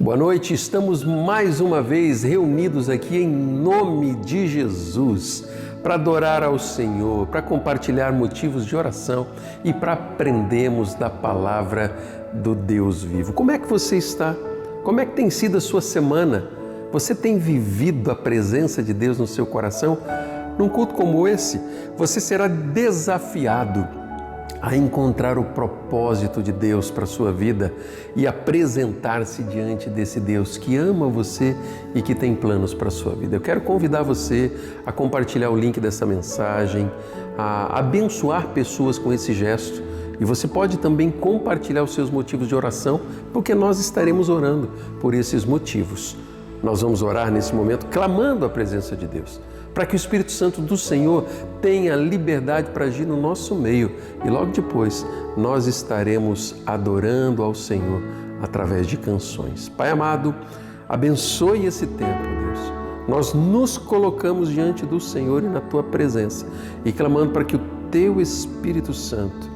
Boa noite, estamos mais uma vez reunidos aqui em nome de Jesus para adorar ao Senhor, para compartilhar motivos de oração e para aprendermos da palavra do Deus vivo. Como é que você está? Como é que tem sido a sua semana? Você tem vivido a presença de Deus no seu coração? Num culto como esse, você será desafiado a encontrar o propósito de Deus para a sua vida e apresentar-se diante desse Deus que ama você e que tem planos para a sua vida. Eu quero convidar você a compartilhar o link dessa mensagem, a abençoar pessoas com esse gesto. E você pode também compartilhar os seus motivos de oração, porque nós estaremos orando por esses motivos. Nós vamos orar nesse momento clamando a presença de Deus, para que o Espírito Santo do Senhor tenha liberdade para agir no nosso meio. E logo depois nós estaremos adorando ao Senhor através de canções. Pai amado, abençoe esse tempo, Deus. Nós nos colocamos diante do Senhor e na Tua presença e clamando para que o Teu Espírito Santo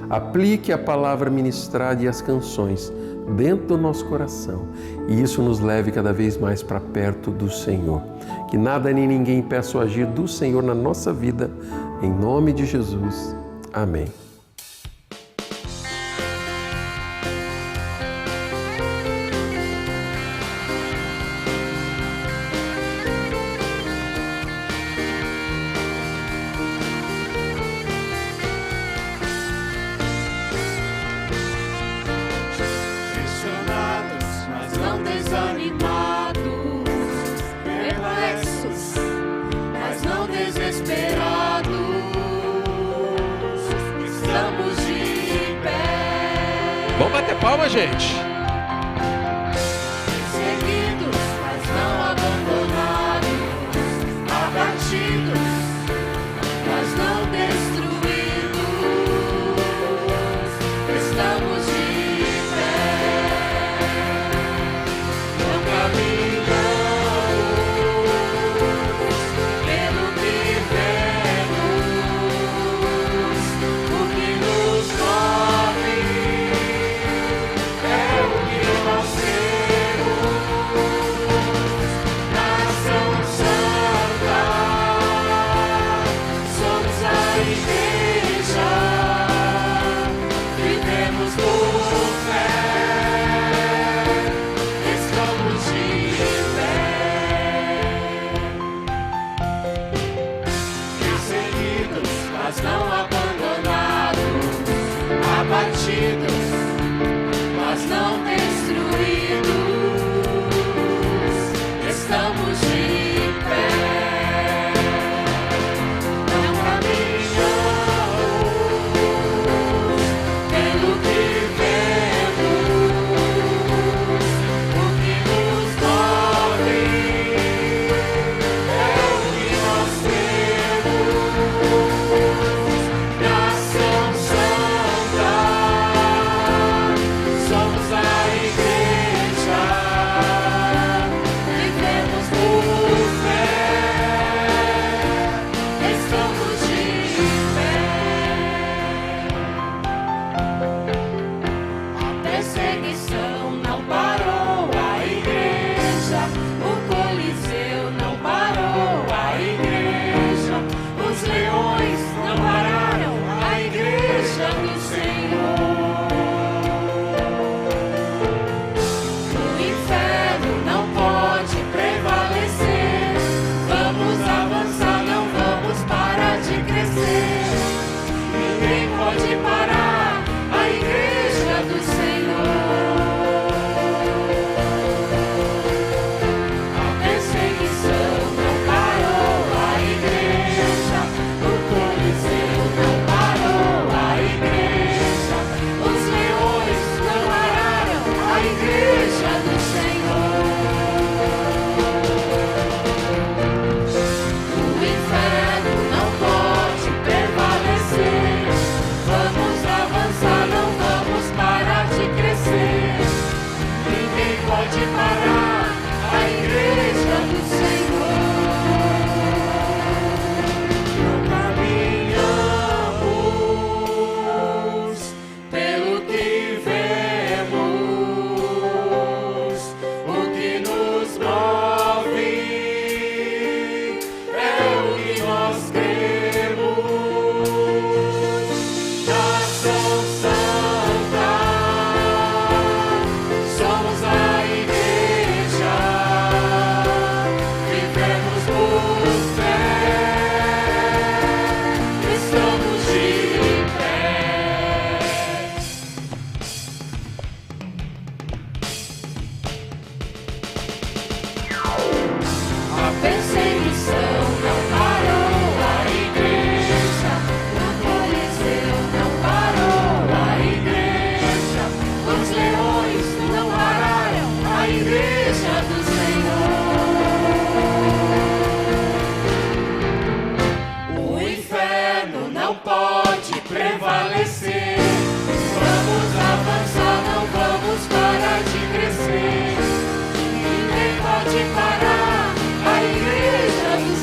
aplique a palavra ministrada e as canções dentro do nosso coração e isso nos leve cada vez mais para perto do Senhor. Que nada nem ninguém impeça o agir do Senhor na nossa vida, em nome de Jesus. Amém. Vamos bater palma, gente. Perseguidos, mas não abandonados, abatidos, mas não destruídos. Estamos de pé, não caminhamos pelo que vemos, o que nos move. Mas não destruídos, estamos de pé, não caminhamos pelo que vemos, o que nos move é o que nós temos, nação santa. Somos a igreja, vivemos por fé, estamos de pé. A perseguição não parou a igreja, o Coliseu não parou a igreja, os leões não pararam a igreja do Senhor. Pode parar a igreja do Senhor. A perseguição não parou a igreja, o Coliseu não parou a igreja, os leões não pararam a igreja do Senhor. O inferno não pode prevalecer. Vamos avançar, não vamos parar de crescer. Ninguém pode parar a igreja do Senhor. Não caminhamos pelo que vemos, pode parar a igreja do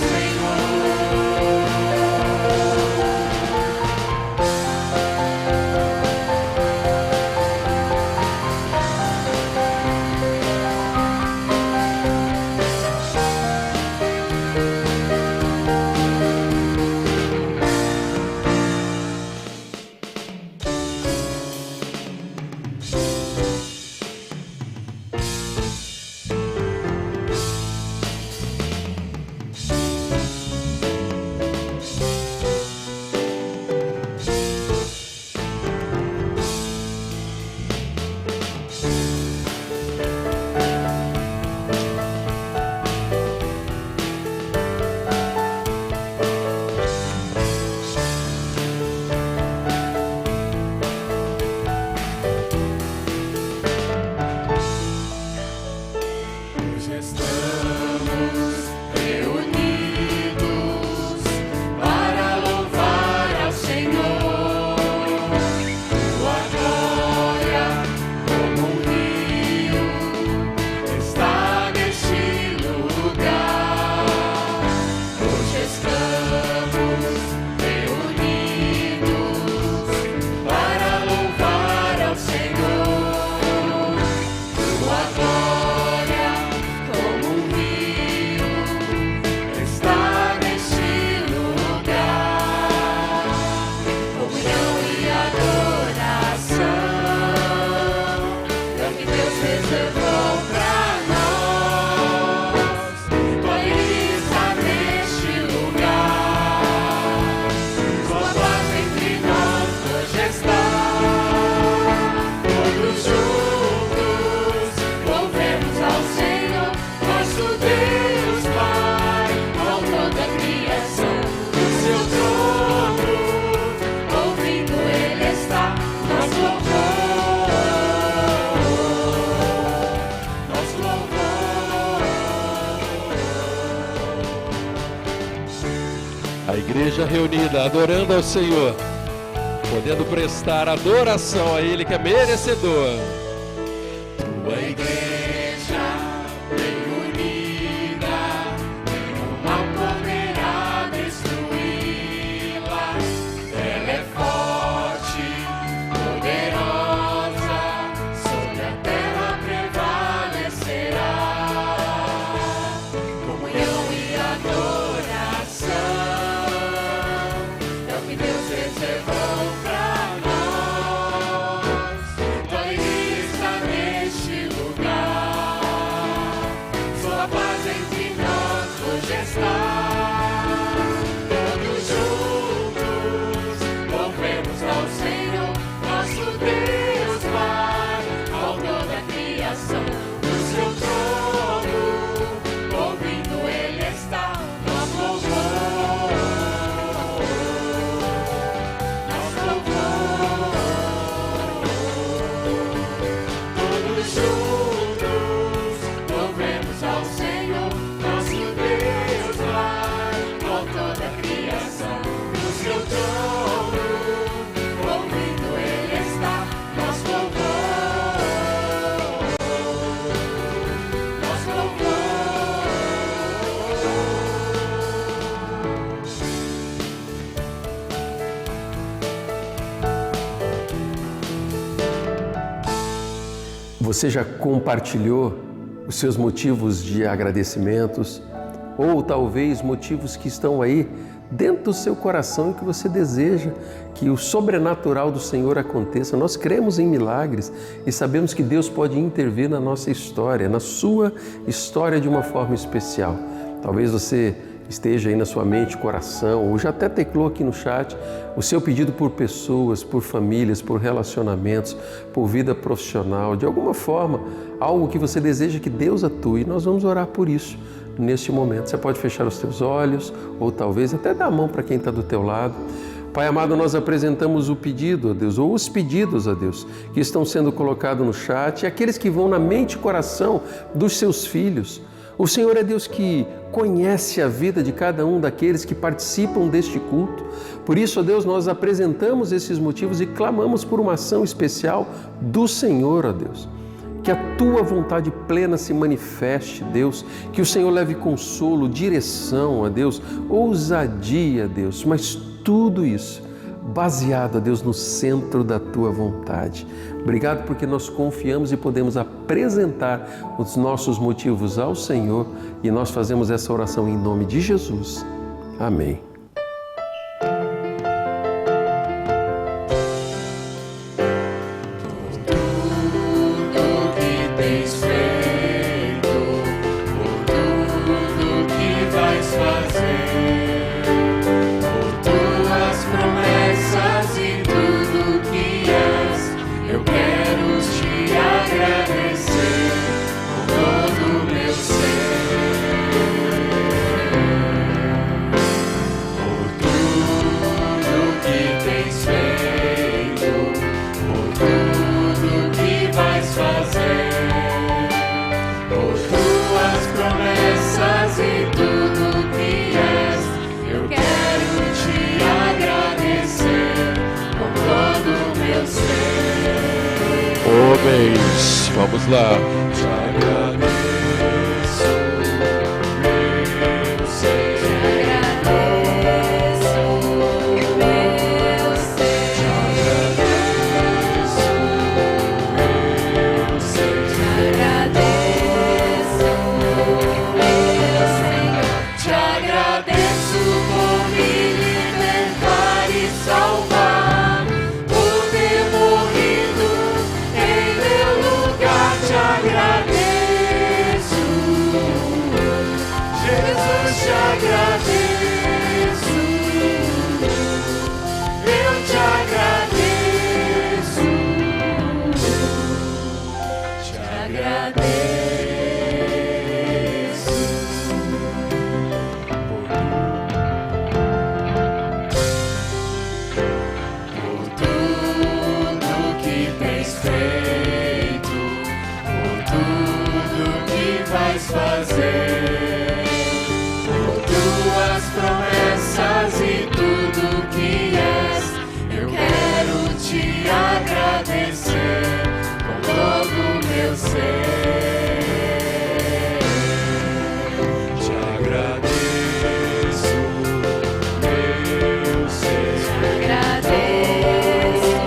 A igreja reunida, adorando ao Senhor, podendo prestar adoração a Ele que é merecedor. Tua igreja bem unida, nenhum mal poderá destruí-la. Ela é forte, poderosa, sobre a terra prevalecerá. Comunhão e adoração é o que Deus reservou pra nós. Tua igreja está neste lugar, sua paz entre nós hoje está. Todos juntos louvemos ao Senhor, nosso Deus Pai, autor da criação. No seu trono, ouvindo Ele está, nosso louvor, nosso louvor. Todos juntos louvemos ao Senhor, nosso Deus Pai, autor da criação. No seu trono, ouvindo Ele está, nosso louvor, nosso louvor. Você já compartilhou os seus motivos de agradecimentos ou talvez motivos que estão aí dentro do seu coração e que você deseja que o sobrenatural do Senhor aconteça? Nós cremos em milagres e sabemos que Deus pode intervir na nossa história, na sua história de uma forma especial. Talvez você esteja aí na sua mente, coração, ou já até teclou aqui no chat o seu pedido por pessoas, por famílias, por relacionamentos, por vida profissional, de alguma forma, algo que você deseja que Deus atue. Nós vamos orar por isso neste momento. Você pode fechar os teus olhos ou talvez até dar a mão para quem está do teu lado. Pai amado, nós apresentamos o pedido, ó Deus, ou os pedidos, ó Deus, que estão sendo colocados no chat e aqueles que vão na mente e coração dos seus filhos. O Senhor é Deus que conhece a vida de cada um daqueles que participam deste culto. Por isso, ó Deus, nós apresentamos esses motivos e clamamos por uma ação especial do Senhor, ó Deus. Que a tua vontade plena se manifeste, Deus. Que o Senhor leve consolo, direção, a Deus, ousadia, Deus. Mas tudo isso baseado, Deus, no centro da tua vontade. Obrigado porque nós confiamos e podemos apresentar os nossos motivos ao Senhor e nós fazemos essa oração em nome de Jesus. Amém. Homens, vamos lá. Te agradeço, meu Senhor. Te agradeço, meu Senhor. Te agradeço, meu Senhor. Te agradeço, meu Senhor. Te agradeço por me libertar e salvar, por ter morrido em meu lugar. Te agradeço, Jesus, te agradeço, eu te agradeço, te agradeço. Por tudo que tens feito, por tudo que vais fazer, por tuas promessas e tudo que és, eu quero te agradecer com todo o meu ser. Te agradeço, meu Senhor. Te agradeço,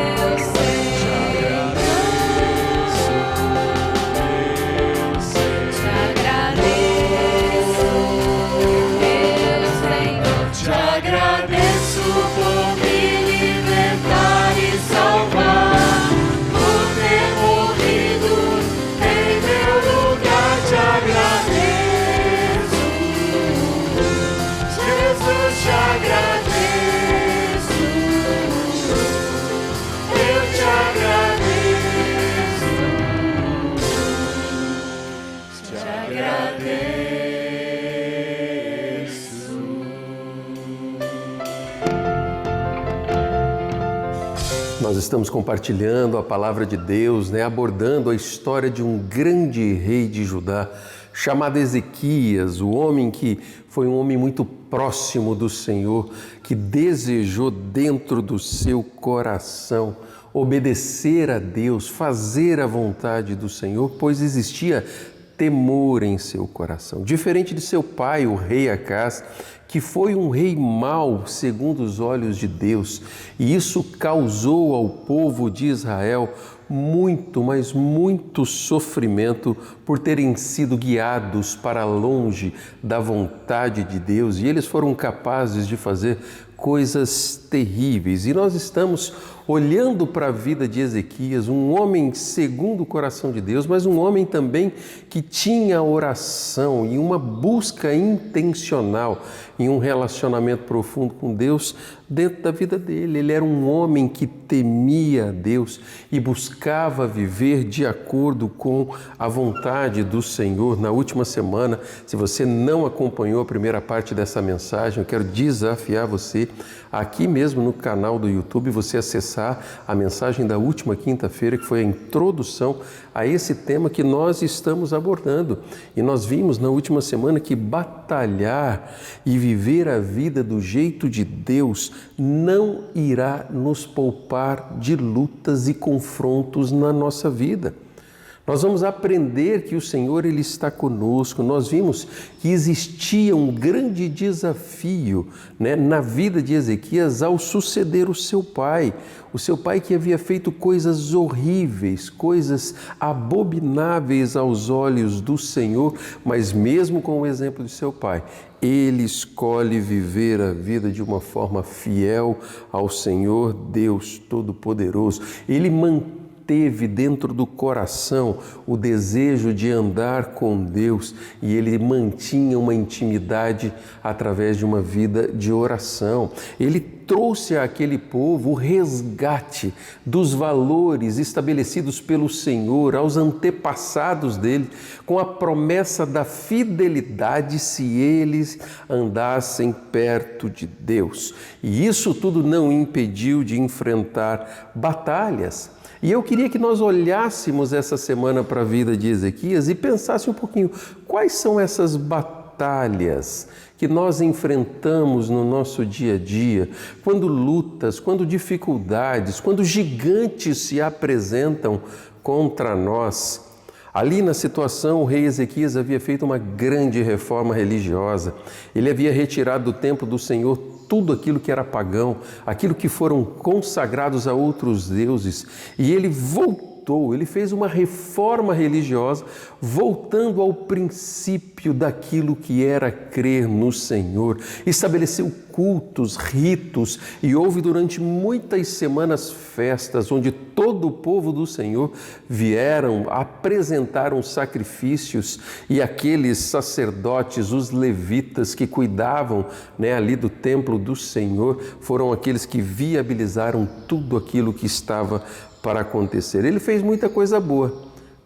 meu Senhor. Te agradeço, meu Senhor. Te agradeço por me libertar e salvar, por ter morrido em meu lugar. Te agradeço, Jesus, te agradeço, eu te agradeço, te agradeço. Nós estamos compartilhando a palavra de Deus, abordando a história de um grande rei de Judá chamado Ezequias, o homem que foi um homem muito próximo do Senhor, que desejou dentro do seu coração obedecer a Deus, fazer a vontade do Senhor, pois existia temor em seu coração. Diferente de seu pai, o rei Acás, que foi um rei mau segundo os olhos de Deus, e isso causou ao povo de Israel muito, mas muito sofrimento por terem sido guiados para longe da vontade de Deus, e eles foram capazes de fazer coisas terríveis. E nós estamos olhando para a vida de Ezequias, um homem segundo o coração de Deus, mas um homem também que tinha oração e uma busca intencional em um relacionamento profundo com Deus dentro da vida dele. Ele era um homem que temia a Deus e buscava viver de acordo com a vontade do Senhor. Na última semana, se você não acompanhou a primeira parte dessa mensagem, eu quero desafiar você aqui mesmo no canal do YouTube, você acessar começar a mensagem da última quinta-feira, que foi a introdução a esse tema que nós estamos abordando. E nós vimos na última semana que batalhar e viver a vida do jeito de Deus não irá nos poupar de lutas e confrontos na nossa vida. Nós vamos aprender que o Senhor Ele está conosco. Nós vimos que existia um grande desafio, na vida de Ezequias ao suceder o seu pai que havia feito coisas horríveis, coisas abomináveis aos olhos do Senhor, mas mesmo com o exemplo de seu pai, ele escolhe viver a vida de uma forma fiel ao Senhor Deus Todo-Poderoso. Ele manteve dentro do coração o desejo de andar com Deus e ele mantinha uma intimidade através de uma vida de oração. Ele trouxe àquele povo o resgate dos valores estabelecidos pelo Senhor aos antepassados dele, com a promessa da fidelidade se eles andassem perto de Deus. E isso tudo não impediu de enfrentar batalhas. E eu queria que nós olhássemos essa semana para a vida de Ezequias e pensássemos um pouquinho, quais são essas batalhas que nós enfrentamos no nosso dia a dia, quando lutas, quando dificuldades, quando gigantes se apresentam contra nós. Ali na situação, o rei Ezequias havia feito uma grande reforma religiosa. Ele havia retirado do templo do Senhor tudo aquilo que era pagão, aquilo que foram consagrados a outros deuses. E ele voltou, ele fez uma reforma religiosa, voltando ao princípio daquilo que era crer no Senhor. Estabeleceu cultos, ritos, e houve durante muitas semanas festas, onde todo o povo do Senhor vieram, apresentaram sacrifícios, e aqueles sacerdotes, os levitas que cuidavam ali do templo do Senhor, foram aqueles que viabilizaram tudo aquilo que estava para acontecer. Ele fez muita coisa boa,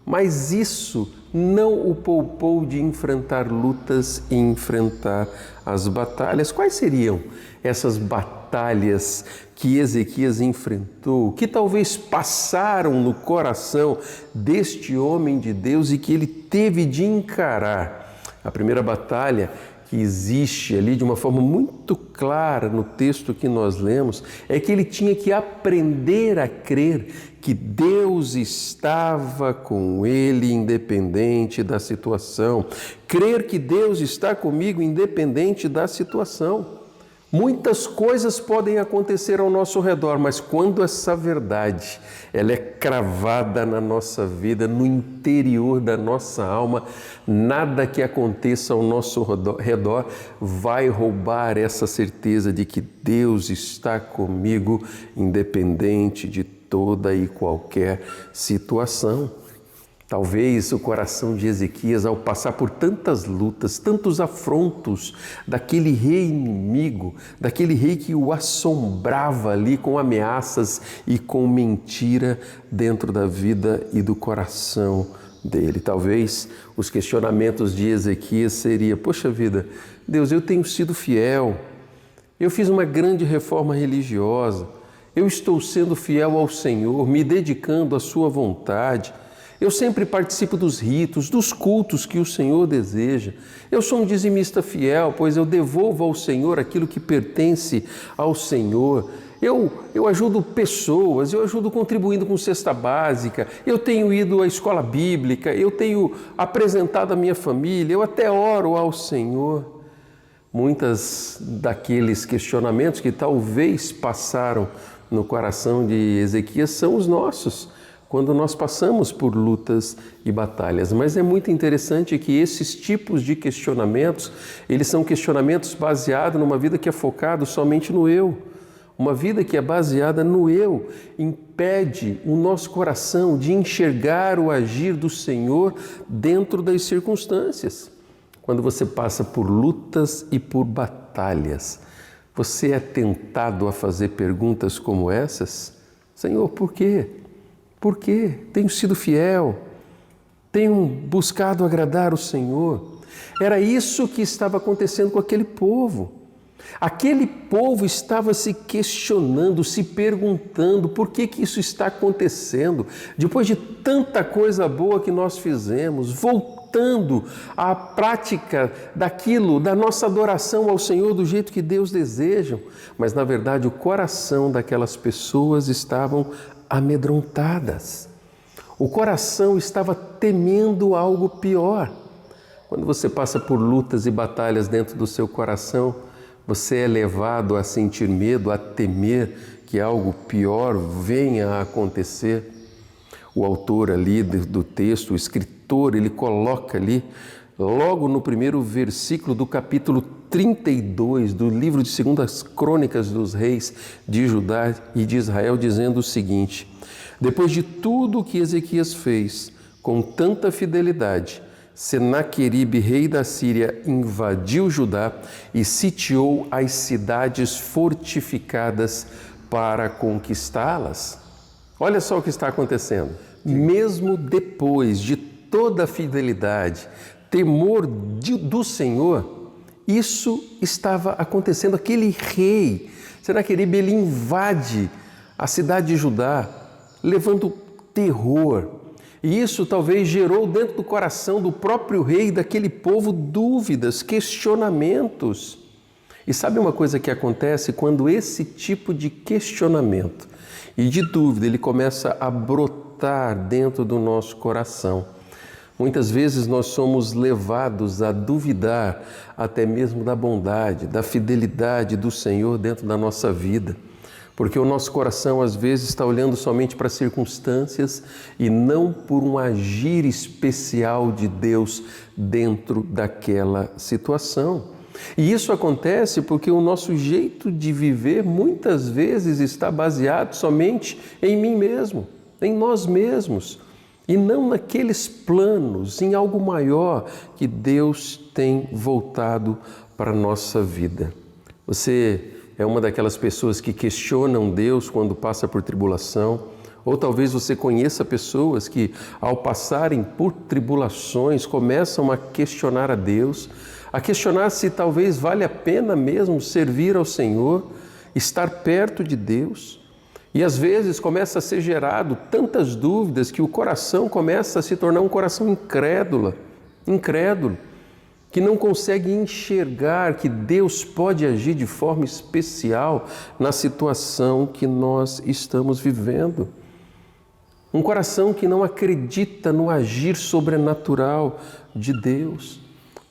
mas isso não o poupou de enfrentar lutas e enfrentar as batalhas. Quais seriam essas batalhas que Ezequias enfrentou, que talvez passaram no coração deste homem de Deus e que ele teve de encarar? A primeira batalha que existe ali de uma forma muito clara no texto que nós lemos é que ele tinha que aprender a crer que Deus estava com ele independente da situação. Crer que Deus está comigo independente da situação. Muitas coisas podem acontecer ao nosso redor, mas quando essa verdade ela é cravada na nossa vida, no interior da nossa alma, nada que aconteça ao nosso redor vai roubar essa certeza de que Deus está comigo, independente de toda e qualquer situação. Talvez o coração de Ezequias, ao passar por tantas lutas, tantos afrontos daquele rei inimigo, daquele rei que o assombrava ali com ameaças e com mentira dentro da vida e do coração dele. Talvez os questionamentos de Ezequias seriam: poxa vida, Deus, eu tenho sido fiel, eu fiz uma grande reforma religiosa, eu estou sendo fiel ao Senhor, me dedicando à sua vontade. Eu sempre participo dos ritos, dos cultos que o Senhor deseja. Eu sou um dizimista fiel, pois eu devolvo ao Senhor aquilo que pertence ao Senhor. Eu ajudo pessoas, eu ajudo contribuindo com cesta básica, eu tenho ido à escola bíblica, eu tenho apresentado a minha família, eu até oro ao Senhor. Muitas daqueles questionamentos que talvez passaram no coração de Ezequias são os nossos, quando nós passamos por lutas e batalhas. Mas é muito interessante que esses tipos de questionamentos, eles são questionamentos baseados numa vida que é focada somente no eu. Uma vida que é baseada no eu impede o nosso coração de enxergar o agir do Senhor dentro das circunstâncias. Quando você passa por lutas e por batalhas, você é tentado a fazer perguntas como essas? Senhor, por quê? Por quê? Tenho sido fiel, tenho buscado agradar o Senhor. Era isso que estava acontecendo com aquele povo. Aquele povo estava se questionando, se perguntando por que isso está acontecendo. Depois de tanta coisa boa que nós fizemos, voltando à prática daquilo, da nossa adoração ao Senhor do jeito que Deus deseja. Mas, na verdade, o coração daquelas pessoas estavam amedrontadas. O coração estava temendo algo pior. Quando você passa por lutas e batalhas dentro do seu coração, você é levado a sentir medo, a temer que algo pior venha a acontecer. O autor ali do texto, o escritor, ele coloca ali, logo no primeiro versículo do capítulo 32 do livro de 2 Crônicas dos Reis de Judá e de Israel, dizendo o seguinte: depois de tudo o que Ezequias fez com tanta fidelidade, Senaqueribe, rei da Síria, invadiu Judá e sitiou as cidades fortificadas para conquistá-las. Olha só o que está acontecendo. Mesmo depois de toda a fidelidade, temor do Senhor, isso estava acontecendo. Aquele rei, Senaqueribe, ele invade a cidade de Judá, levando terror. E isso talvez gerou dentro do coração do próprio rei, daquele povo, dúvidas, questionamentos. E sabe uma coisa que acontece quando esse tipo de questionamento e de dúvida ele começa a brotar dentro do nosso coração? Muitas vezes nós somos levados a duvidar até mesmo da bondade, da fidelidade do Senhor dentro da nossa vida. Porque o nosso coração às vezes está olhando somente para as circunstâncias e não por um agir especial de Deus dentro daquela situação. E isso acontece porque o nosso jeito de viver muitas vezes está baseado somente em mim mesmo, em nós mesmos, e não naqueles planos, em algo maior que Deus tem voltado para a nossa vida. Você é uma daquelas pessoas que questionam Deus quando passa por tribulação, ou talvez você conheça pessoas que, ao passarem por tribulações, começam a questionar a Deus, a questionar se talvez vale a pena mesmo servir ao Senhor, estar perto de Deus. E às vezes começa a ser gerado tantas dúvidas que o coração começa a se tornar um coração incrédulo, que não consegue enxergar que Deus pode agir de forma especial na situação que nós estamos vivendo. Um coração que não acredita no agir sobrenatural de Deus.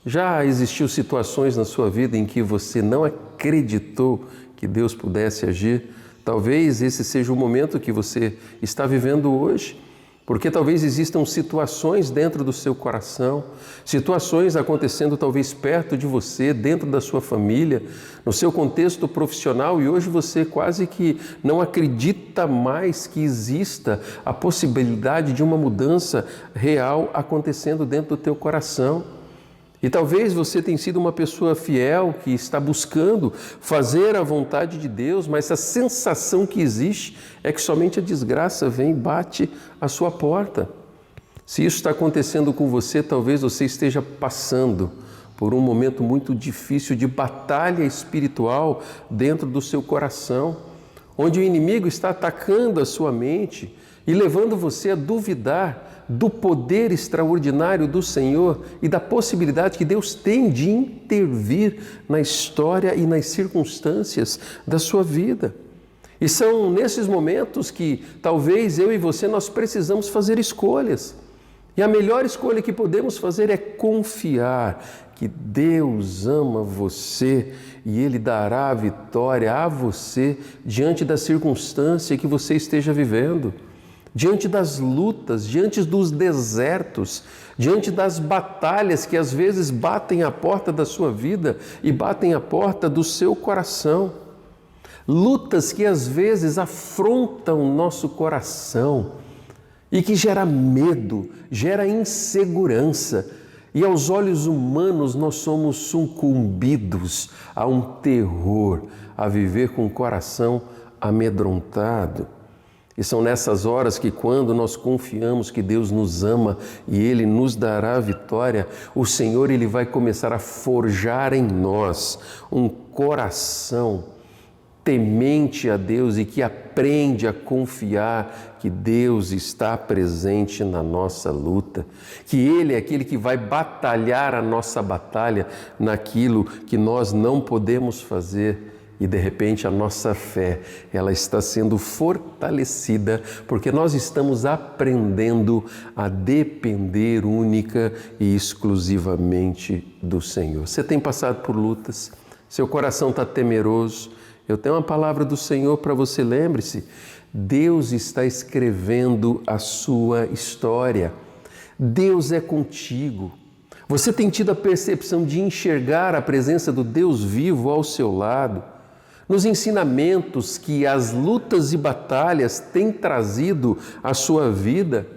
Já existiu situações na sua vida em que você não acreditou que Deus pudesse agir? Talvez esse seja o momento que você está vivendo hoje. Porque talvez existam situações dentro do seu coração, situações acontecendo talvez perto de você, dentro da sua família, no seu contexto profissional, e hoje você quase que não acredita mais que exista a possibilidade de uma mudança real acontecendo dentro do teu coração. E talvez você tenha sido uma pessoa fiel que está buscando fazer a vontade de Deus, mas a sensação que existe é que somente a desgraça vem e bate à sua porta. Se isso está acontecendo com você, talvez você esteja passando por um momento muito difícil de batalha espiritual dentro do seu coração, onde o inimigo está atacando a sua mente e levando você a duvidar do poder extraordinário do Senhor e da possibilidade que Deus tem de intervir na história e nas circunstâncias da sua vida. E são nesses momentos que talvez eu e você nós precisamos fazer escolhas. E a melhor escolha que podemos fazer é confiar que Deus ama você e Ele dará a vitória a você diante da circunstância que você esteja vivendo. Diante das lutas, diante dos desertos, diante das batalhas que às vezes batem à porta da sua vida e batem à porta do seu coração. Lutas que às vezes afrontam o nosso coração e que gera medo, gera insegurança. E aos olhos humanos nós somos sucumbidos a um terror, a viver com o coração amedrontado. E são nessas horas que, quando nós confiamos que Deus nos ama e Ele nos dará a vitória, o Senhor Ele vai começar a forjar em nós um coração temente a Deus e que aprende a confiar que Deus está presente na nossa luta, que Ele é aquele que vai batalhar a nossa batalha naquilo que nós não podemos fazer. E de repente a nossa fé, ela está sendo fortalecida porque nós estamos aprendendo a depender única e exclusivamente do Senhor. Você tem passado por lutas, seu coração está temeroso. Eu tenho uma palavra do Senhor para você, lembre-se, Deus está escrevendo a sua história. Deus é contigo. Você tem tido a percepção de enxergar a presença do Deus vivo ao seu lado. Nos ensinamentos que as lutas e batalhas têm trazido à sua vida,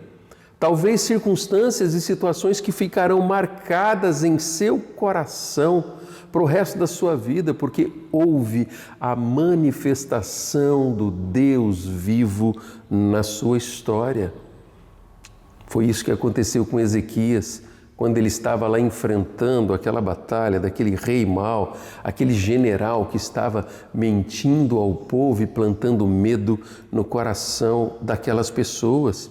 talvez circunstâncias e situações que ficarão marcadas em seu coração para o resto da sua vida, porque houve a manifestação do Deus vivo na sua história. Foi isso que aconteceu com Ezequias, quando ele estava lá enfrentando aquela batalha daquele rei mau, aquele general que estava mentindo ao povo e plantando medo no coração daquelas pessoas.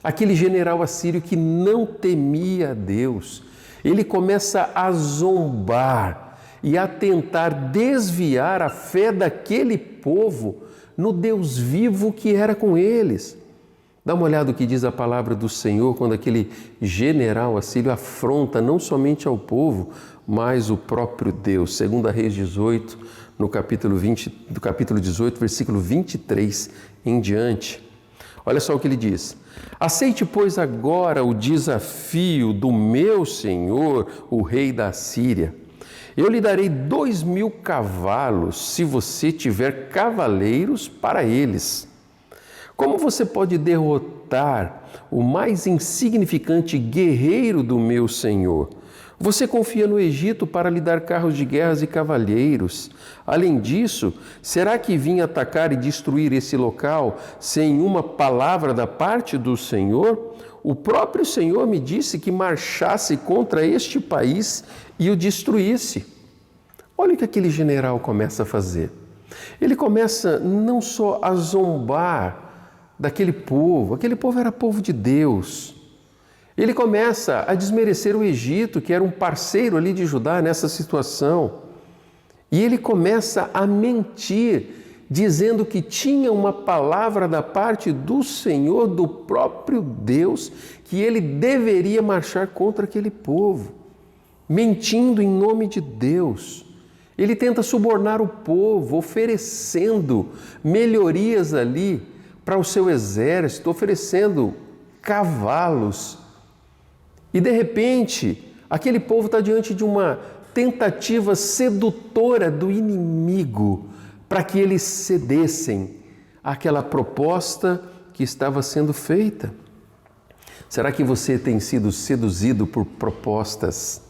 Aquele general assírio que não temia a Deus, ele começa a zombar e a tentar desviar a fé daquele povo no Deus vivo que era com eles. Dá uma olhada no que diz a palavra do Senhor quando aquele general assírio afronta não somente ao povo, mas o próprio Deus. 2 Reis 18, do capítulo 18, versículo 23 em diante. Olha só o que ele diz. Aceite, pois, agora o desafio do meu senhor, o rei da Assíria. Eu lhe darei 2.000 cavalos, se você tiver cavaleiros para eles. Como você pode derrotar o mais insignificante guerreiro do meu senhor? Você confia no Egito para lhe dar carros de guerras e cavalheiros. Além disso, será que vim atacar e destruir esse local sem uma palavra da parte do Senhor? O próprio Senhor me disse que marchasse contra este país e o destruísse. Olha o que aquele general começa a fazer. Ele começa não só a zombar daquele povo, aquele povo era povo de Deus. Ele começa a desmerecer o Egito, que era um parceiro ali de Judá nessa situação. E ele começa a mentir, dizendo que tinha uma palavra da parte do Senhor, do próprio Deus, que ele deveria marchar contra aquele povo. Mentindo em nome de Deus. Ele tenta subornar o povo, oferecendo melhorias ali para o seu exército, oferecendo cavalos. E de repente, aquele povo está diante de uma tentativa sedutora do inimigo para que eles cedessem àquela proposta que estava sendo feita. Será que você tem sido seduzido por propostas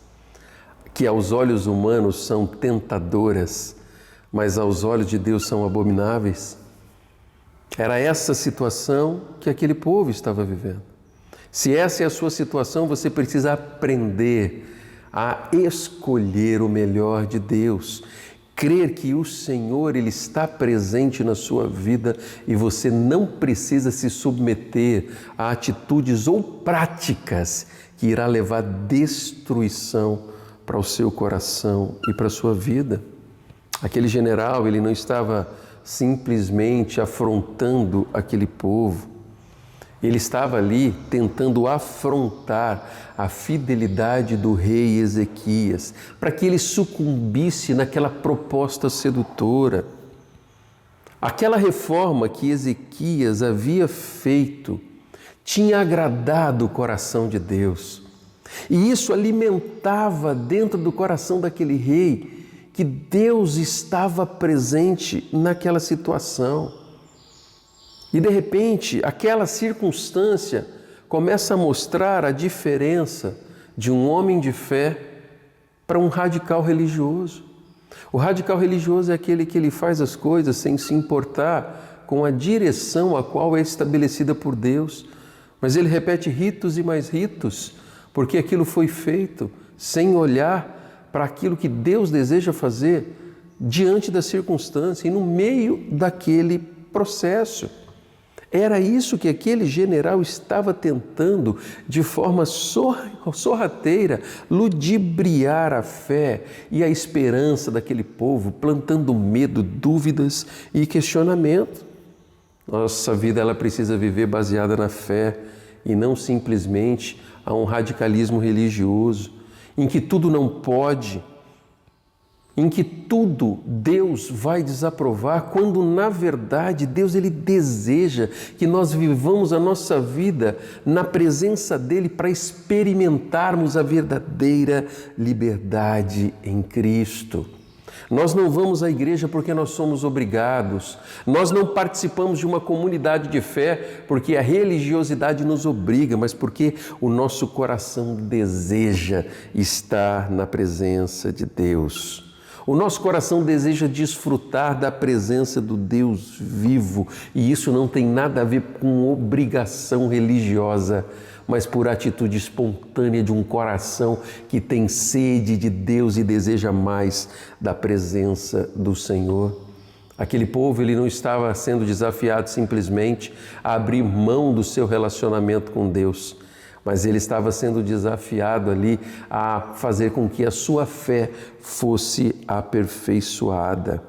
que aos olhos humanos são tentadoras, mas aos olhos de Deus são abomináveis? Era essa situação que aquele povo estava vivendo. Se essa é a sua situação, você precisa aprender a escolher o melhor de Deus. Crer que o Senhor Ele está presente na sua vida e você não precisa se submeter a atitudes ou práticas que irá levar destruição para o seu coração e para a sua vida. Aquele general, ele não estava simplesmente afrontando aquele povo. Ele estava ali tentando afrontar a fidelidade do rei Ezequias, para que ele sucumbisse naquela proposta sedutora. Aquela reforma que Ezequias havia feito tinha agradado o coração de Deus. E isso alimentava dentro do coração daquele rei que Deus estava presente naquela situação. E de repente, aquela circunstância começa a mostrar a diferença de um homem de fé para um radical religioso. O radical religioso é aquele que ele faz as coisas sem se importar com a direção a qual é estabelecida por Deus. Mas ele repete ritos e mais ritos, porque aquilo foi feito sem olhar para aquilo que Deus deseja fazer diante da circunstância e no meio daquele processo. Era isso que aquele general estava tentando, de forma sorrateira, ludibriar a fé e a esperança daquele povo, plantando medo, dúvidas e questionamento. Nossa vida ela precisa viver baseada na fé e não simplesmente a um radicalismo religioso, em que tudo não pode, em que tudo Deus vai desaprovar, quando na verdade Deus ele deseja que nós vivamos a nossa vida na presença dele para experimentarmos a verdadeira liberdade em Cristo. Nós não vamos à igreja porque nós somos obrigados, nós não participamos de uma comunidade de fé porque a religiosidade nos obriga, mas porque o nosso coração deseja estar na presença de Deus. O nosso coração deseja desfrutar da presença do Deus vivo, e isso não tem nada a ver com obrigação religiosa, mas por atitude espontânea de um coração que tem sede de Deus e deseja mais da presença do Senhor. Aquele povo ele não estava sendo desafiado simplesmente a abrir mão do seu relacionamento com Deus, mas ele estava sendo desafiado ali a fazer com que a sua fé fosse aperfeiçoada.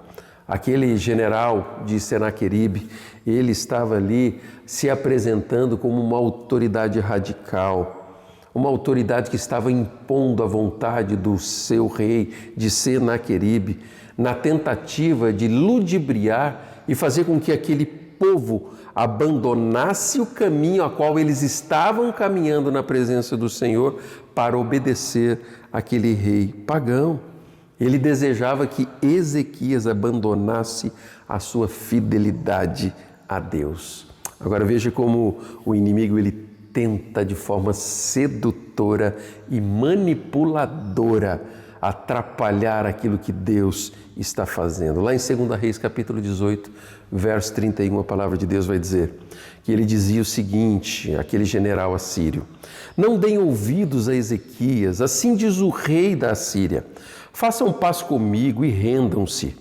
Aquele general de Senaqueribe, ele estava ali se apresentando como uma autoridade radical, uma autoridade que estava impondo a vontade do seu rei de Senaqueribe, na tentativa de ludibriar e fazer com que aquele povo abandonasse o caminho a qual eles estavam caminhando na presença do Senhor para obedecer aquele rei pagão. Ele desejava que Ezequias abandonasse a sua fidelidade a Deus. Agora veja como o inimigo ele tenta de forma sedutora e manipuladora atrapalhar aquilo que Deus está fazendo. Lá em 2 Reis, capítulo 18, verso 31, a palavra de Deus vai dizer que ele dizia o seguinte, aquele general assírio: não deem ouvidos a Ezequias, assim diz o rei da Assíria, façam paz comigo e rendam-se.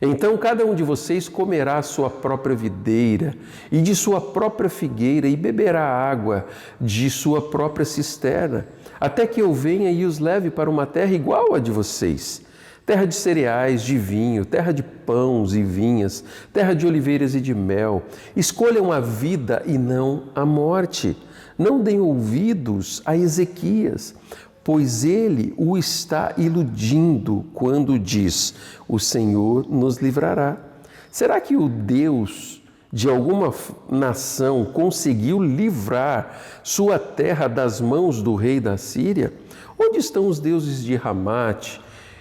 Então cada um de vocês comerá a sua própria videira e de sua própria figueira e beberá água de sua própria cisterna, até que eu venha e os leve para uma terra igual à de vocês, terra de cereais, de vinho, terra de pães e vinhas, terra de oliveiras e de mel. Escolham a vida e não a morte. Não deem ouvidos a Ezequias, pois ele o está iludindo quando diz: o Senhor nos livrará. Será que o Deus de alguma nação conseguiu livrar sua terra das mãos do rei da Síria? Onde estão os deuses de Ramate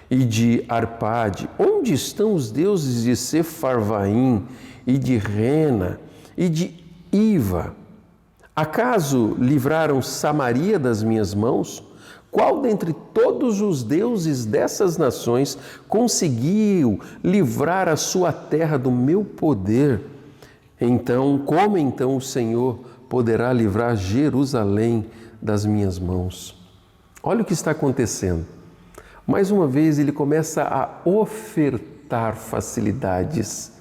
e de Arpade? Onde estão os deuses de Sefarvaim e de Rena e de Iva? Acaso livraram Samaria das minhas mãos? Qual dentre todos os deuses dessas nações conseguiu livrar a sua terra do meu poder? Então, como então o Senhor poderá livrar Jerusalém das minhas mãos? Olha o que está acontecendo. Mais uma vez ele começa a ofertar facilidades,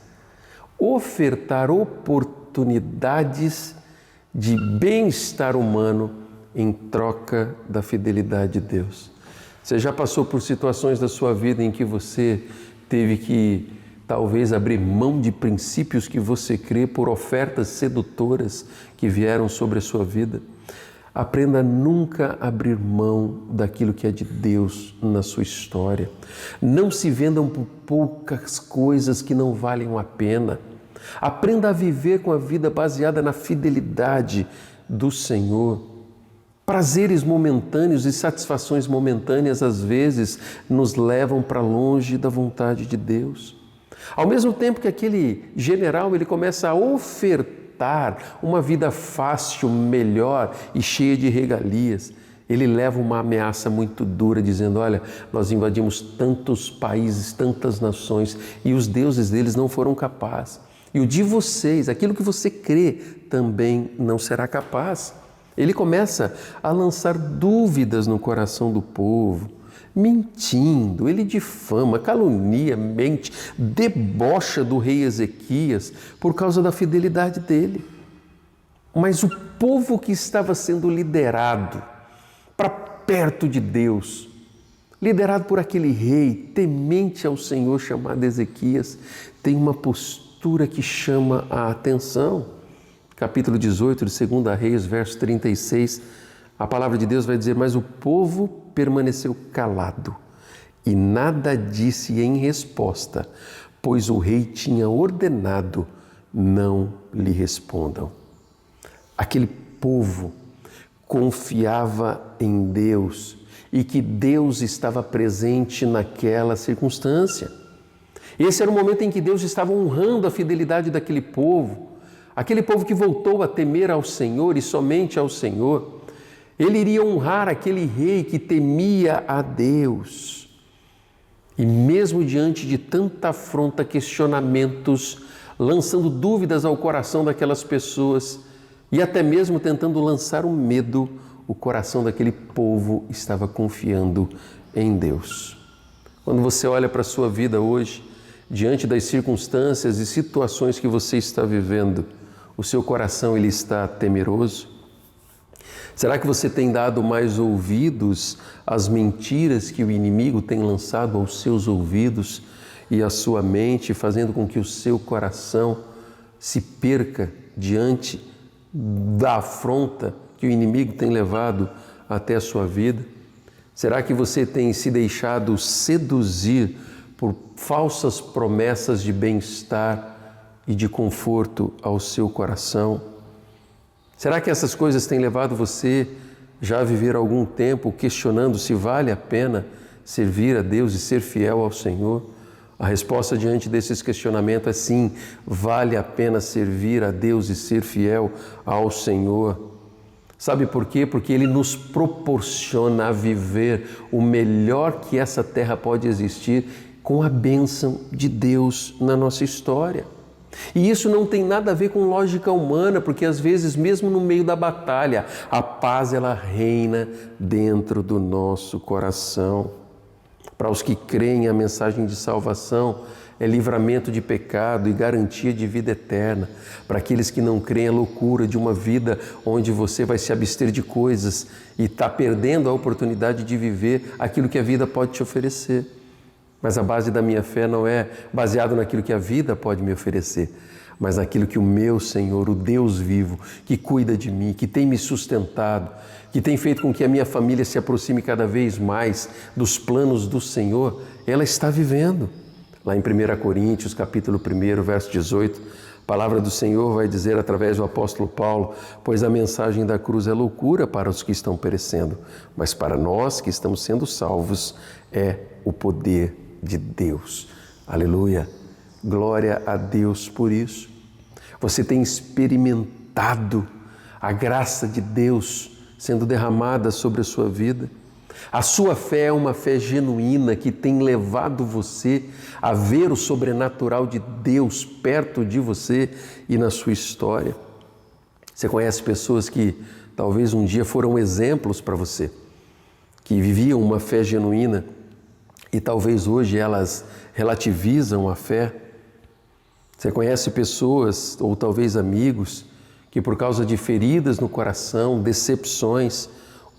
ofertar oportunidades de bem-estar humano em troca da fidelidade de Deus. Você já passou por situações da sua vida em que você teve que talvez abrir mão de princípios que você crê por ofertas sedutoras que vieram sobre a sua vida? Aprenda a nunca abrir mão daquilo que é de Deus na sua história. Não se vendam por poucas coisas que não valem a pena. Aprenda a viver com a vida baseada na fidelidade do Senhor. Prazeres momentâneos e satisfações momentâneas às vezes nos levam para longe da vontade de Deus. Ao mesmo tempo que aquele general ele começa a ofertar uma vida fácil, melhor e cheia de regalias, ele leva uma ameaça muito dura dizendo: olha, nós invadimos tantos países, tantas nações e os deuses deles não foram capazes. E o de vocês, aquilo que você crê, também não será capaz. Ele começa a lançar dúvidas no coração do povo, mentindo, ele difama, calunia, mente, debocha do rei Ezequias por causa da fidelidade dele. Mas o povo que estava sendo liderado para perto de Deus, liderado por aquele rei temente ao Senhor chamado Ezequias, tem uma postura que chama a atenção. Capítulo 18 de 2 Reis, verso 36, a palavra de Deus vai dizer: mas o povo permaneceu calado e nada disse em resposta, pois o rei tinha ordenado: não lhe respondam. Aquele povo confiava em Deus e que Deus estava presente naquela circunstância. Esse era o momento em que Deus estava honrando a fidelidade daquele povo, aquele povo que voltou a temer ao Senhor e somente ao Senhor. Ele iria honrar aquele rei que temia a Deus. E mesmo diante de tanta afronta, questionamentos, lançando dúvidas ao coração daquelas pessoas e até mesmo tentando lançar um medo, o coração daquele povo estava confiando em Deus. Quando você olha para a sua vida hoje, diante das circunstâncias e situações que você está vivendo, o seu coração ele está temeroso? Será que você tem dado mais ouvidos às mentiras que o inimigo tem lançado aos seus ouvidos e à sua mente, fazendo com que o seu coração se perca diante da afronta que o inimigo tem levado até a sua vida? Será que você tem se deixado seduzir por falsas promessas de bem-estar e de conforto ao seu coração? Será que essas coisas têm levado você já a viver algum tempo questionando se vale a pena servir a Deus e ser fiel ao Senhor? A resposta diante desses questionamentos é sim, vale a pena servir a Deus e ser fiel ao Senhor. Sabe por quê? Porque Ele nos proporciona a viver o melhor que essa terra pode existir com a bênção de Deus na nossa história. E isso não tem nada a ver com lógica humana, porque às vezes, mesmo no meio da batalha, a paz ela reina dentro do nosso coração. Para os que creem, a mensagem de salvação é livramento de pecado e garantia de vida eterna. Para aqueles que não creem, é loucura de uma vida onde você vai se abster de coisas e está perdendo a oportunidade de viver aquilo que a vida pode te oferecer. Mas a base da minha fé não é baseada naquilo que a vida pode me oferecer, mas naquilo que o meu Senhor, o Deus vivo, que cuida de mim, que tem me sustentado, que tem feito com que a minha família se aproxime cada vez mais dos planos do Senhor, ela está vivendo. Lá em 1 Coríntios, capítulo 1, verso 18, a palavra do Senhor vai dizer através do apóstolo Paulo: pois a mensagem da cruz é loucura para os que estão perecendo, mas para nós que estamos sendo salvos é o poder de Deus. Aleluia! Glória a Deus por isso. Você tem experimentado a graça de Deus sendo derramada sobre a sua vida. A sua fé é uma fé genuína que tem levado você a ver o sobrenatural de Deus perto de você e na sua história. Você conhece pessoas que talvez um dia foram exemplos para você, que viviam uma fé genuína e talvez hoje elas relativizam a fé. Você conhece pessoas, ou talvez amigos, que por causa de feridas no coração, decepções,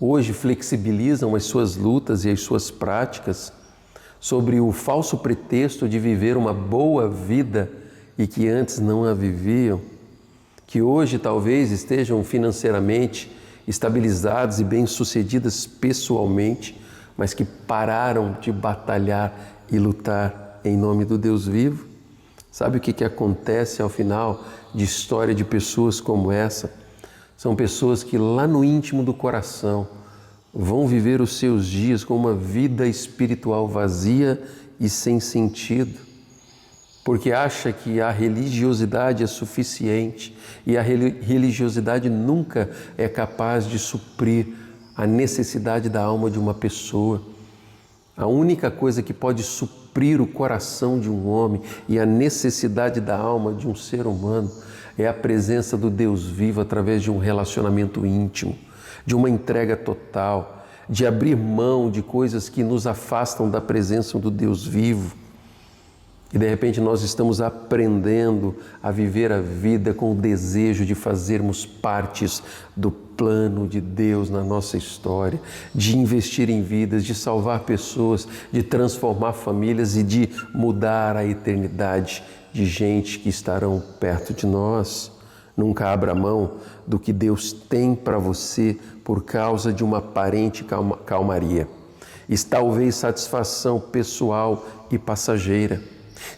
hoje flexibilizam as suas lutas e as suas práticas sobre o falso pretexto de viver uma boa vida e que antes não a viviam, que hoje talvez estejam financeiramente estabilizadas e bem-sucedidas pessoalmente, mas que pararam de batalhar e lutar em nome do Deus vivo. Sabe o que acontece ao final de história de pessoas como essa? São pessoas que lá no íntimo do coração vão viver os seus dias com uma vida espiritual vazia e sem sentido, porque acha que a religiosidade é suficiente e a religiosidade nunca é capaz de suprir a necessidade da alma de uma pessoa. A única coisa que pode suprir suprir o coração de um homem e a necessidade da alma de um ser humano é a presença do Deus vivo através de um relacionamento íntimo, de uma entrega total, de abrir mão de coisas que nos afastam da presença do Deus vivo. E de repente nós estamos aprendendo a viver a vida com o desejo de fazermos partes do plano de Deus na nossa história, de investir em vidas, de salvar pessoas, de transformar famílias e de mudar a eternidade de gente que estarão perto de nós. Nunca abra mão do que Deus tem para você por causa de uma aparente calmaria. E talvez satisfação pessoal e passageira.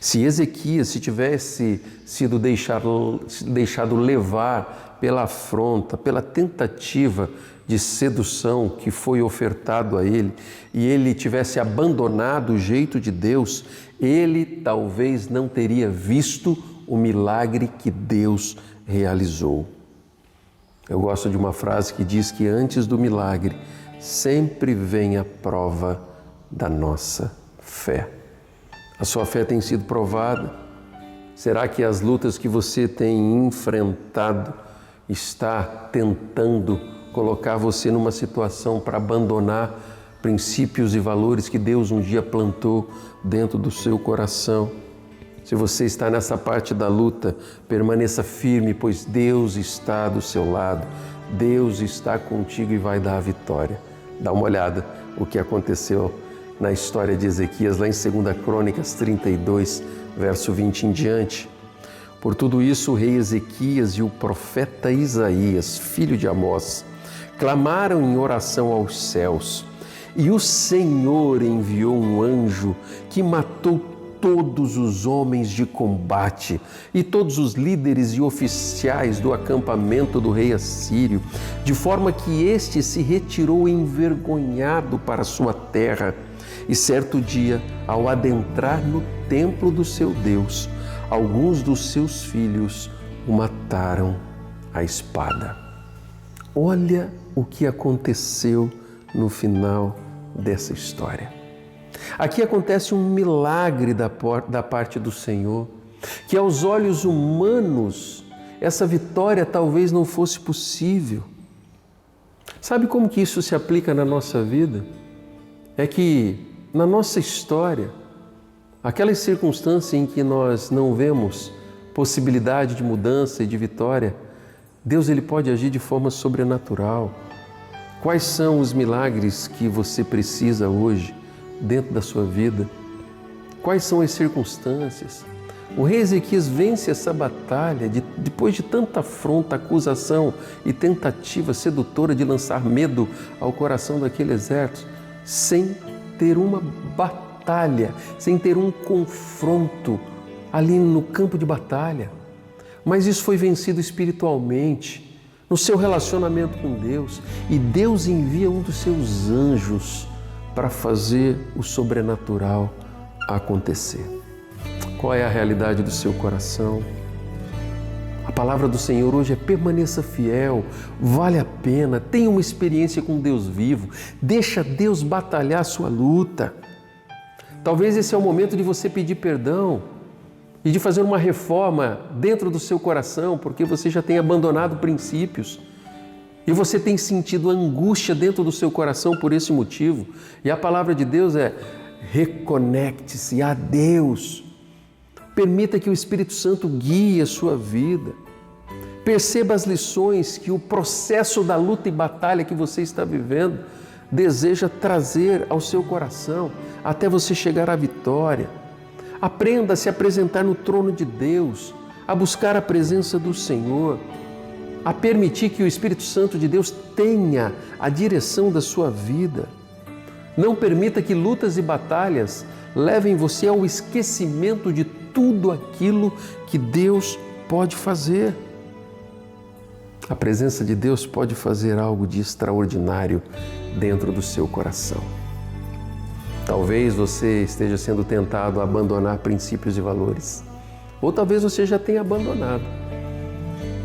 Se Ezequias tivesse sido deixado levar pela afronta, pela tentativa de sedução que foi ofertado a ele, e ele tivesse abandonado o jeito de Deus, ele talvez não teria visto o milagre que Deus realizou. Eu gosto de uma frase que diz que antes do milagre sempre vem a prova da nossa fé. A sua fé tem sido provada? Será que as lutas que você tem enfrentado está tentando colocar você numa situação para abandonar princípios e valores que Deus um dia plantou dentro do seu coração? Se você está nessa parte da luta, permaneça firme, pois Deus está do seu lado. Deus está contigo e vai dar a vitória. Dá uma olhada o que aconteceu na história de Ezequias, lá em 2 Crônicas 32, verso 20 em diante. Por tudo isso, o rei Ezequias e o profeta Isaías, filho de Amós, clamaram em oração aos céus, e o Senhor enviou um anjo que matou todos os homens de combate e todos os líderes e oficiais do acampamento do rei assírio, de forma que este se retirou envergonhado para sua terra. E certo dia, ao adentrar no templo do seu Deus, alguns dos seus filhos o mataram à espada. Olha o que aconteceu no final dessa história. Aqui acontece um milagre da parte do Senhor, que aos olhos humanos essa vitória talvez não fosse possível. Sabe como que isso se aplica na nossa vida? É que na nossa história, aquelas circunstâncias em que nós não vemos possibilidade de mudança e de vitória, Deus ele pode agir de forma sobrenatural. Quais são os milagres que você precisa hoje dentro da sua vida? Quais são as circunstâncias? O rei Ezequias vence essa batalha depois de tanta afronta, acusação e tentativa sedutora de lançar medo ao coração daquele exército, sem ter uma batalha, sem ter um confronto ali no campo de batalha. Mas isso foi vencido espiritualmente, no seu relacionamento com Deus. E Deus envia um dos seus anjos para fazer o sobrenatural acontecer. Qual é a realidade do seu coração? A palavra do Senhor hoje é: permaneça fiel, vale a pena, tenha uma experiência com Deus vivo, deixa Deus batalhar a sua luta. Talvez esse é o momento de você pedir perdão e de fazer uma reforma dentro do seu coração, porque você já tem abandonado princípios e você tem sentido angústia dentro do seu coração por esse motivo. E a palavra de Deus é: reconecte-se a Deus. Permita que o Espírito Santo guie a sua vida. Perceba as lições que o processo da luta e batalha que você está vivendo deseja trazer ao seu coração até você chegar à vitória. Aprenda a se apresentar no trono de Deus, a buscar a presença do Senhor, a permitir que o Espírito Santo de Deus tenha a direção da sua vida. Não permita que lutas e batalhas levem você ao esquecimento de tudo aquilo que Deus pode fazer. A presença de Deus pode fazer algo de extraordinário dentro do seu coração. Talvez você esteja sendo tentado a abandonar princípios e valores, ou talvez você já tenha abandonado.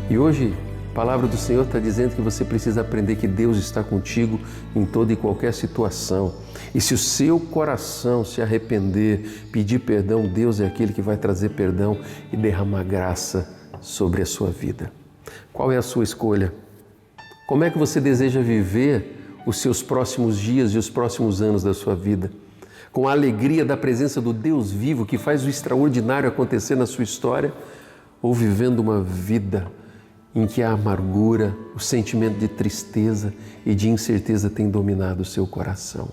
E hoje A palavra do Senhor está dizendo que você precisa aprender que Deus está contigo em toda e qualquer situação. E se o seu coração se arrepender, pedir perdão, Deus é aquele que vai trazer perdão e derramar graça sobre a sua vida. Qual é a sua escolha? Como é que você deseja viver os seus próximos dias e os próximos anos da sua vida? Com a alegria da presença do Deus vivo que faz o extraordinário acontecer na sua história, ou vivendo uma vida em que a amargura, o sentimento de tristeza e de incerteza tem dominado o seu coração?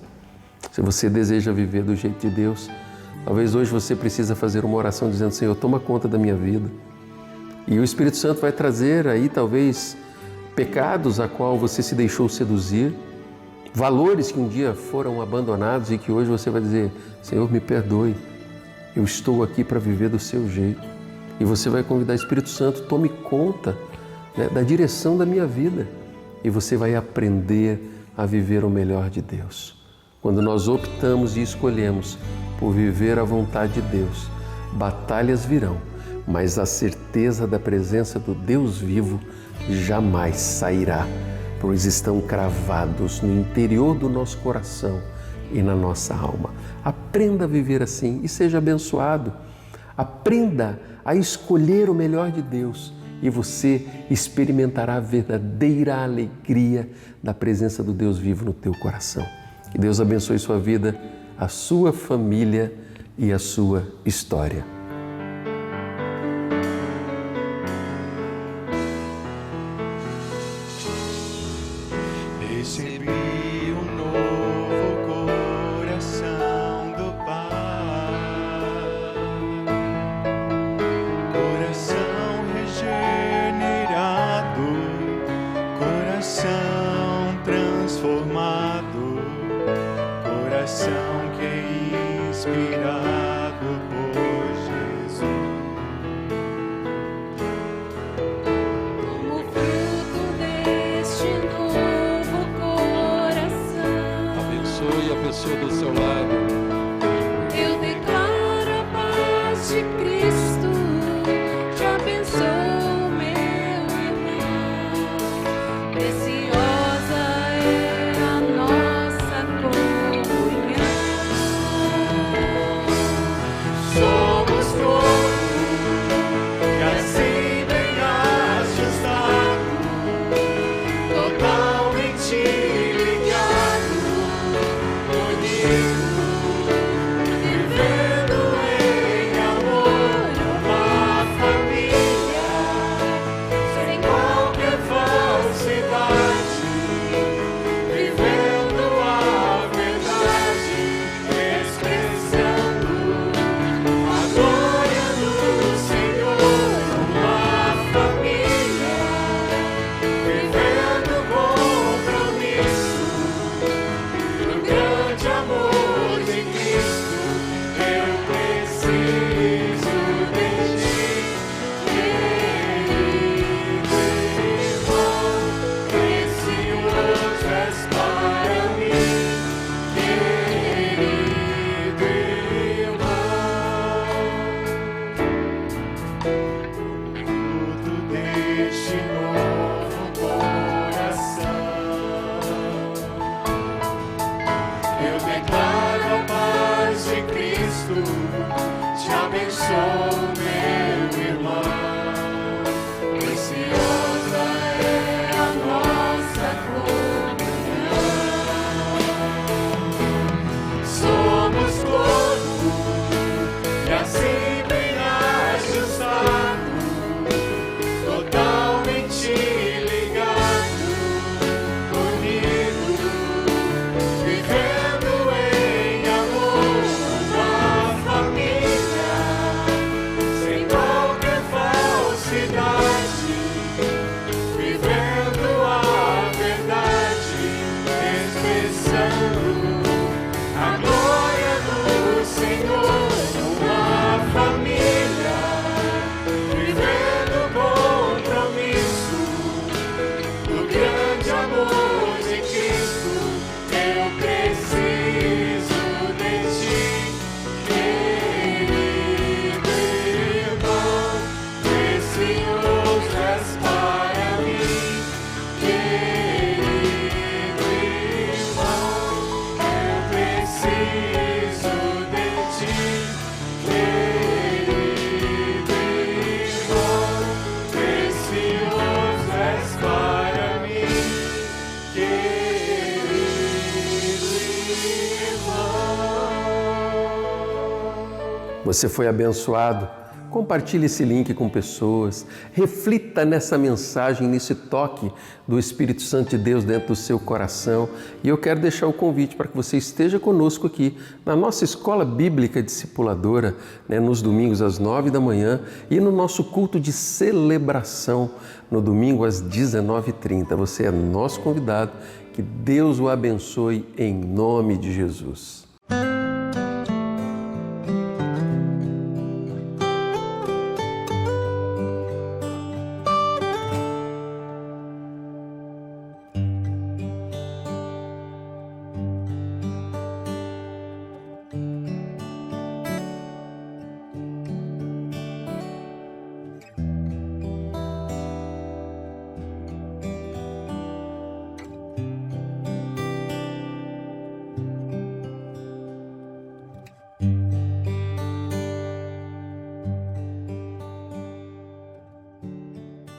Se você deseja viver do jeito de Deus, talvez hoje você precisa fazer uma oração dizendo: Senhor, toma conta da minha vida. E o Espírito Santo vai trazer aí talvez pecados a qual você se deixou seduzir, valores que um dia foram abandonados e que hoje você vai dizer: Senhor, me perdoe, eu estou aqui para viver do seu jeito. E você vai convidar o Espírito Santo: tome conta da direção da minha vida. E você vai aprender a viver o melhor de Deus. Quando nós optamos e escolhemos por viver a vontade de Deus, batalhas virão, mas a certeza da presença do Deus vivo jamais sairá, pois estão cravados no interior do nosso coração e na nossa alma. Aprenda a viver assim e seja abençoado. Aprenda a escolher o melhor de Deus e você experimentará a verdadeira alegria da presença do Deus vivo no teu coração. Que Deus abençoe sua vida, a sua família e a sua história. Recebi um novo coração do Pai, coração regenerado, coração transformado, coração que é inspirado por Jesus. Como fruto deste novo coração, Abençoe a pessoa do seu lado. eu declaro a paz de Cristo, te abençoo, meu irmão. Preciosa é a nossa comunhão. Somos corpo e assim bem ajustado, totalmente ligado, unido, vivendo em amor, uma família, sem qualquer falsidade, vivendo a verdade, expressando a glória do Senhor, uma família, vivendo compromisso no grande amor de Cristo. Eu preciso de ti, querido irmão, precioso és para mim, querido irmão. Fruto deste novo coração, eu declaro a paz de Cristo, te abençoo, meu irmão. Preciosa é a nossa comunhão. Somos corpo e assim bem ajustado, totalmente ligado, unido, vivendo em amor, uma família, Você foi abençoado? Compartilhe esse link com pessoas, reflita nessa mensagem, nesse toque do Espírito Santo de Deus dentro do seu coração. E eu quero deixar o convite para que você esteja conosco aqui na nossa Escola Bíblica Discipuladora, nos domingos às 9 da manhã e no nosso culto de celebração no domingo às 19h30. Você é nosso convidado, que Deus o abençoe em nome de Jesus.